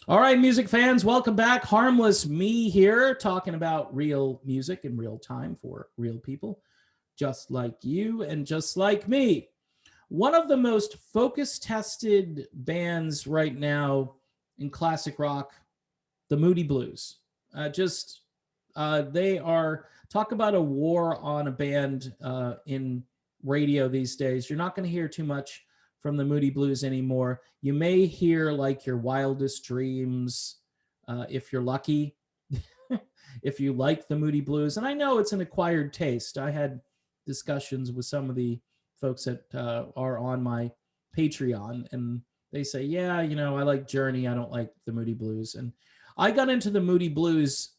All right, music fans, welcome back. Harmless Me here, talking about real music in real time for real people, just like you and just like me. One of the most focus tested bands right now in classic rock, the Moody Blues. They are, talk about a war on a band in radio these days. You're not going to hear too much from the Moody Blues anymore. You may hear like your wildest dreams if you're lucky, if you like the Moody Blues. And I know it's an acquired taste. I had discussions with some of the folks that are on my Patreon, and they say, yeah, I like Journey. I don't like the Moody Blues. And I got into the Moody Blues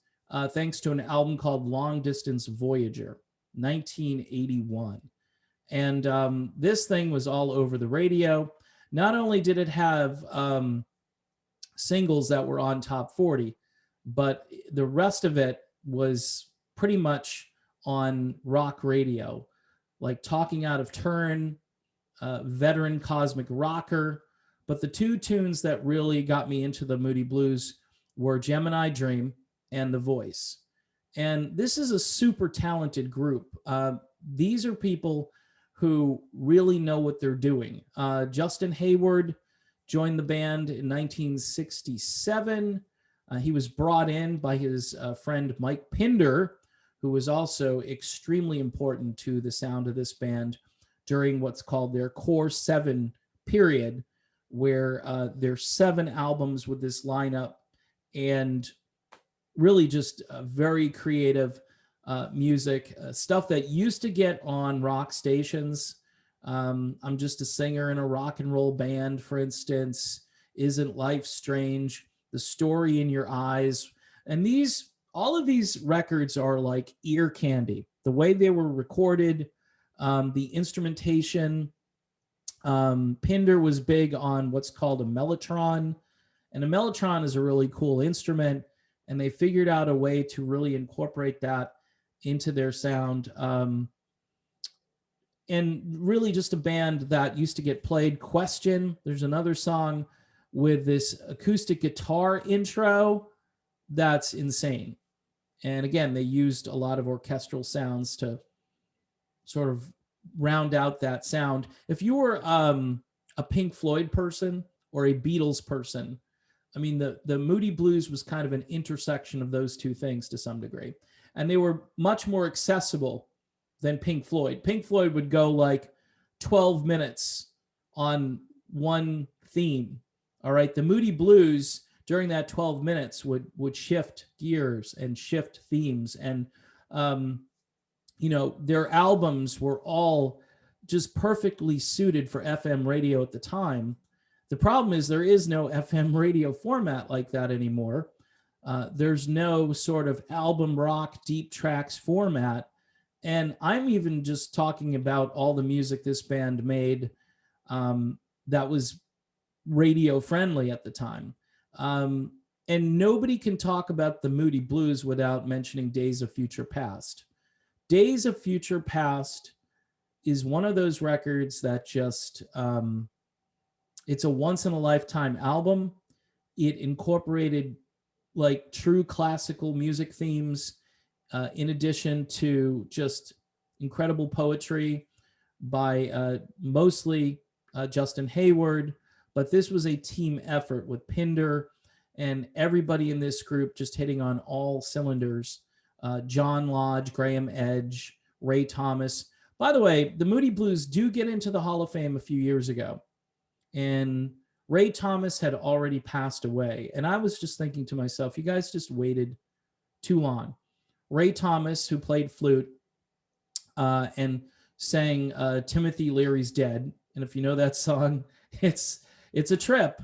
thanks to an album called Long Distance Voyager, 1981. And this thing was all over the radio. Not only did it have singles that were on top 40, but the rest of it was pretty much on rock radio, like Talking Out of Turn, Veteran Cosmic Rocker. But the two tunes that really got me into the Moody Blues were Gemini Dream and The Voice. And this is a super talented group. These are people who really know what they're doing. Justin Hayward joined the band in 1967. He was brought in by his friend Mike Pinder, who was also extremely important to the sound of this band during what's called their Core 7 period, where there's 7 albums with this lineup and really just very creative music, stuff that used to get on rock stations. I'm Just a Singer in a Rock and Roll Band, for instance. Isn't Life Strange? The Story in Your Eyes. And all of these records are like ear candy. The way they were recorded, the instrumentation. Pinder was big on what's called a mellotron. And a mellotron is a really cool instrument. And they figured out a way to really incorporate that into their sound. And really just a band that used to get played. Question, there's another song with this acoustic guitar intro that's insane. And again, they used a lot of orchestral sounds to sort of round out that sound. If you were a Pink Floyd person or a Beatles person, I mean, the Moody Blues was kind of an intersection of those two things to some degree. And they were much more accessible than Pink Floyd. Pink Floyd would go like 12 minutes on one theme. All right. The Moody Blues during that 12 minutes would shift gears and shift themes. And, their albums were all just perfectly suited for FM radio at the time. The problem is there is no FM radio format like that anymore. There's no sort of album rock deep tracks format. And I'm even just talking about all the music this band made that was radio friendly at the time. And nobody can talk about the Moody Blues without mentioning Days of Future Past. Days of Future Past is one of those records that just, it's a once in a lifetime album. It incorporated like true classical music themes, in addition to just incredible poetry by mostly Justin Hayward. But this was a team effort with Pinder and everybody in this group just hitting on all cylinders. John Lodge, Graham Edge, Ray Thomas. By the way, the Moody Blues do get into the Hall of Fame a few years ago. And Ray Thomas had already passed away. And I was just thinking to myself, you guys just waited too long. Ray Thomas, who played flute and sang Timothy Leary's Dead. And if you know that song, it's a trip.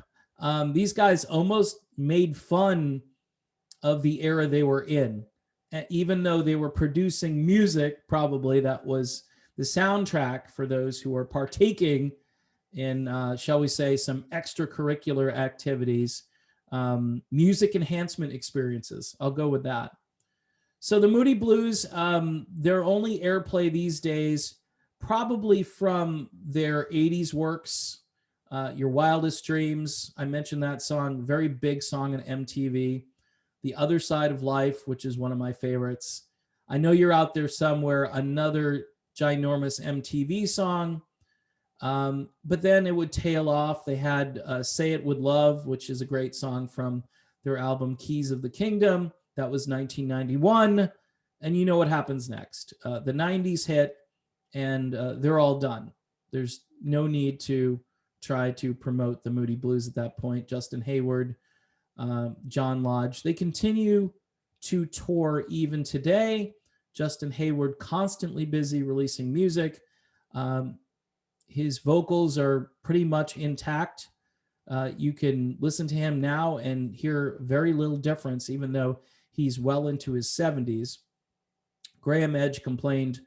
These guys almost made fun of the era they were in, even though they were producing music probably that was the soundtrack for those who were partaking in, shall we say, some extracurricular activities, music enhancement experiences. I'll go with that. So the Moody Blues, their only airplay these days, probably from their 80s works, Your Wildest Dreams, I mentioned that song, very big song on MTV. The Other Side of Life, which is one of my favorites. I Know You're Out There Somewhere, another ginormous MTV song. But then it would tail off. They had Say It With Love, which is a great song from their album Keys of the Kingdom. That was 1991. And you know what happens next. The 90s hit, and they're all done. There's no need to try to promote the Moody Blues at that point. Justin Hayward, John Lodge, they continue to tour even today. Justin Hayward constantly busy releasing music. His vocals are pretty much intact. You can listen to him now and hear very little difference, even though he's well into his 70s. Graham Edge complained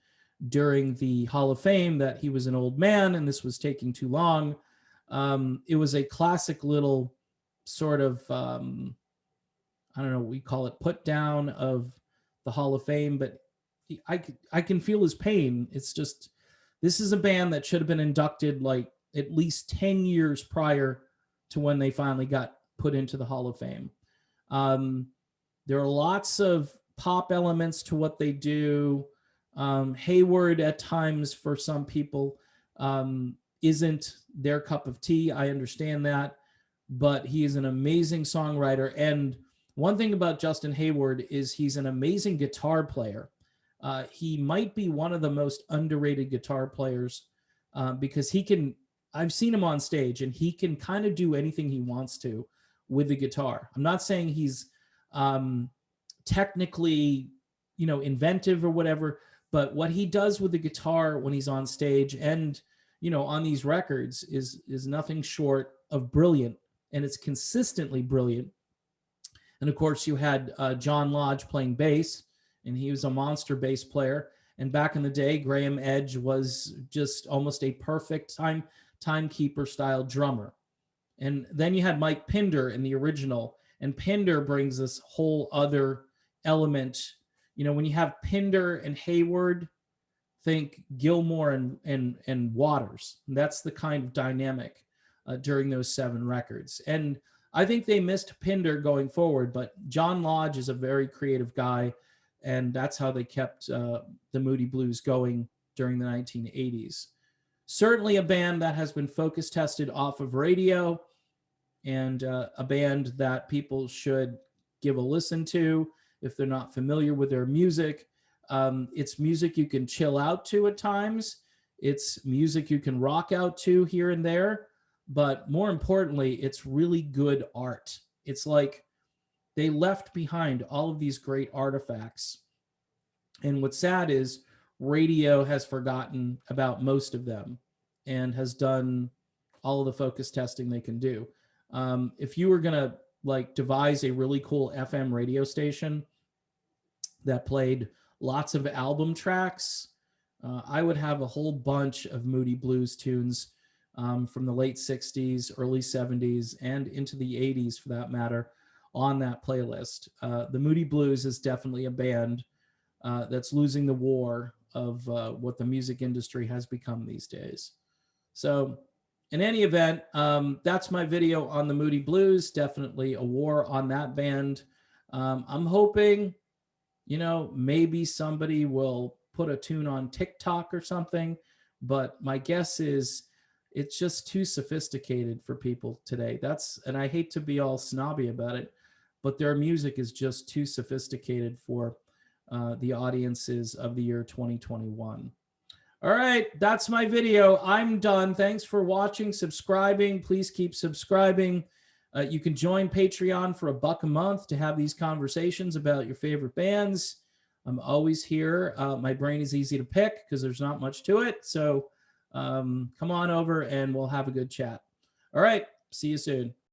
during the Hall of Fame that he was an old man and this was taking too long. It was a classic little sort of, I don't know, we call it put down of the Hall of Fame, but I can feel his pain. It's just, this is a band that should have been inducted like at least 10 years prior to when they finally got put into the Hall of Fame. There are lots of pop elements to what they do. Hayward at times for some people isn't their cup of tea. I understand that, but he is an amazing songwriter. And one thing about Justin Hayward is he's an amazing guitar player. He might be one of the most underrated guitar players because he can, I've seen him on stage and he can kind of do anything he wants to with the guitar. I'm not saying he's technically, inventive or whatever, but what he does with the guitar when he's on stage and, on these records is nothing short of brilliant, and it's consistently brilliant. And of course you had John Lodge playing bass, and he was a monster bass player. And back in the day, Graham Edge was just almost a perfect timekeeper style drummer. And then you had Mike Pinder in the original, and Pinder brings this whole other element. When you have Pinder and Hayward, think Gilmore and Waters. And that's the kind of dynamic during those 7 records. And I think they missed Pinder going forward, but John Lodge is a very creative guy, and that's how they kept the Moody Blues going during the 1980s. Certainly a band that has been focus tested off of radio, and a band that people should give a listen to if they're not familiar with their music. It's music you can chill out to at times. It's music you can rock out to here and there. But more importantly, it's really good art. It's like they left behind all of these great artifacts. And what's sad is radio has forgotten about most of them and has done all of the focus testing they can do. If you were going to devise a really cool FM radio station that played lots of album tracks, I would have a whole bunch of Moody Blues tunes from the late 60s, early 70s, and into the 80s for that matter on that playlist. The Moody Blues is definitely a band that's losing the war of what the music industry has become these days. So in any event, that's my video on the Moody Blues. Definitely a war on that band. I'm hoping, maybe somebody will put a tune on TikTok or something, but my guess is it's just too sophisticated for people today. And I hate to be all snobby about it, but their music is just too sophisticated for the audiences of the year 2021. All right, that's my video. I'm done. Thanks for watching, subscribing. Please keep subscribing. You can join Patreon for $1 a month to have these conversations about your favorite bands. I'm always here. My brain is easy to pick because there's not much to it. So come on over and we'll have a good chat. All right, see you soon.